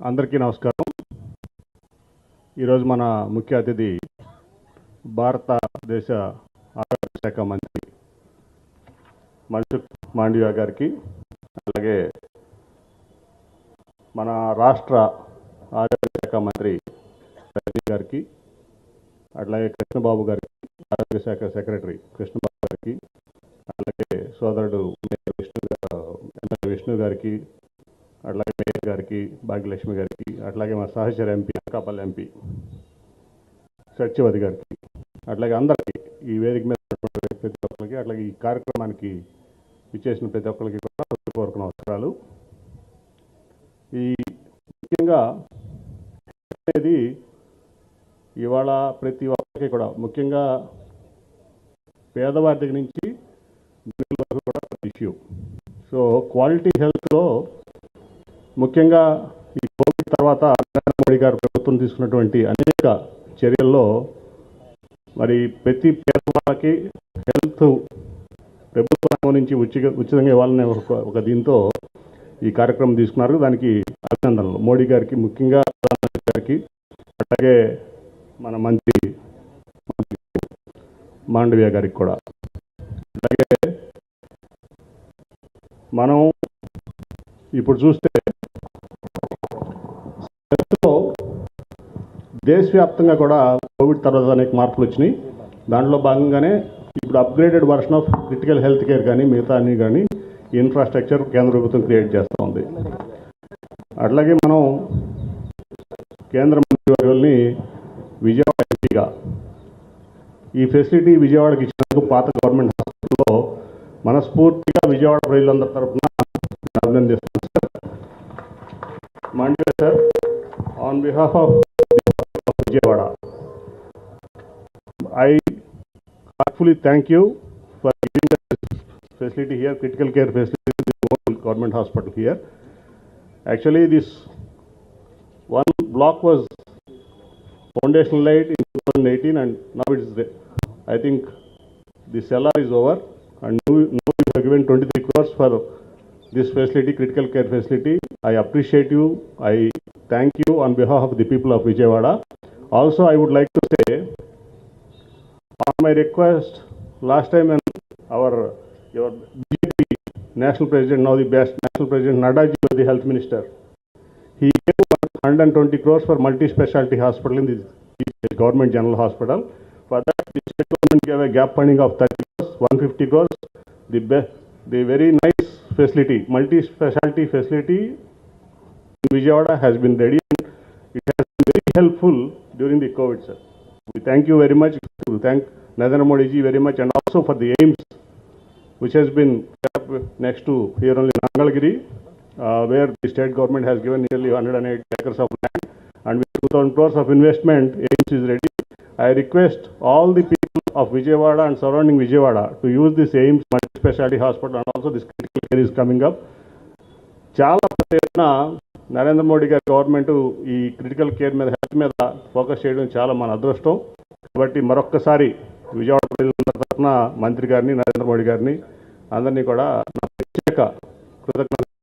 అందరికీ నమస్కారం. ఈరోజు మన ముఖ్య అతిథి భారతదేశ ఆరోగ్య శాఖ మంత్రి మన్సుఖ్ మాండవీయ గారికి, అలాగే మన రాష్ట్ర ఆరోగ్య శాఖ మంత్రి రజనీ గారికి, అట్లాగే కృష్ణబాబు గారికి, ఆరోగ్య శాఖ సెక్రటరీ కృష్ణబాబు గారికి, అలాగే సోదరుడు విష్ణు గారికి, అట్లాగే మేయర్ గారికి, భాగ్యలక్ష్మి గారికి, అట్లాగే మా సహచర ఎంపీ అనకాపల్లి ఎంపీ సత్యవతి గారికి, అట్లాగే అందరికీ ఈ వేదిక మీద ప్రతి ఒక్కరికి, అట్లాగే ఈ కార్యక్రమానికి ఇచ్చేసిన ప్రతి ఒక్కరికి కూడా హృదయపూర్వక నమస్కారాలు. ఈ ముఖ్యంగా అనేది ఇవాళ ప్రతి ఒక్కరికి కూడా, ముఖ్యంగా పేదవారి దగ్గర నుంచి వరకు కూడా ఇష్యూ. సో క్వాలిటీ హెల్త్లో ముఖ్యంగా ఈ కోవిడ్ తర్వాత నరేంద్ర మోడీ గారు ప్రభుత్వం తీసుకున్నటువంటి అనేక చర్యల్లో మరి ప్రతి పేదవాళ్ళకి హెల్త్ ప్రభుత్వం నుంచి ఉచితంగా ఇవ్వాలనే ఒక దీంతో ఈ కార్యక్రమం తీసుకున్నారు. దానికి అభినందనలు మోడీ గారికి, ముఖ్యంగా ప్రధానమంత్రి గారికి, అలాగే మన మంత్రి మాండవీయ గారికి కూడా. అలాగే మనం ఇప్పుడు చూస్తే దేశవ్యాప్తంగా కూడా కోవిడ్ తర్వాత అనేక మార్పులు వచ్చినాయి. దాంట్లో భాగంగానే ఇప్పుడు upgraded version of critical health care కానీ మిగతా అన్ని కానీ ఇన్ఫ్రాస్ట్రక్చర్ కేంద్ర ప్రభుత్వం క్రియేట్ చేస్తూ ఉంది. అట్లాగే మనం కేంద్ర మంత్రివర్యుల్ని విజయవాడ ఎంపీగా ఈ ఫెసిలిటీ విజయవాడకి ఇచ్చినందుకు పాత గవర్నమెంట్ హాస్పిటల్లో మనస్ఫూర్తిగా విజయవాడ ప్రజలందరి తరఫున అభినందిస్తున్నాను sir. Mandaviya sir, on behalf of Vijayawada, I heartfully thank you for giving the facility here, critical care facility in the government hospital here. Actually, this one block was foundation laid in 2018 and now it is there. I think the cellar is over and now you have given 23 crores for this facility, critical care facility. I appreciate you. I thank you on behalf of the people of Vijayawada. Also, I would like to say, on my request, last time when your BJP national president, now the best national president, Nadaji was the health minister, he gave 120 crores for multi-specialty hospital in the government general hospital. For that, the state government gave a gap funding of 30 crores, 150 crores. The very nice facility, multi-specialty facility in Vijayawada has been ready. It has been very helpful during the COVID, sir. We thank you very much. We thank Narendra Modi ji very much, and also for the AIIMS, which has been set up next to here only Nangalgiri, where the state government has given nearly 108 acres of land, and with 2,000 crores of investment, AIIMS is ready. I request all the people of Vijayawada and surrounding Vijayawada to use this AIIMS multi-specialty hospital, and also this critical care is coming up. చాలా ప్రయత్న నరేంద్ర మోడీ గారి government ఈ critical care మీద, health మీద focus చేయడం చాలా మన అదృష్టం. కాబట్టి మరొక్కసారి విజయవాడ ప్రజల తరఫున మంత్రి గారిని, నరేంద్ర మోడీ గారిని అందరినీ కూడా నా ప్రత్యేక కృతజ్ఞతలు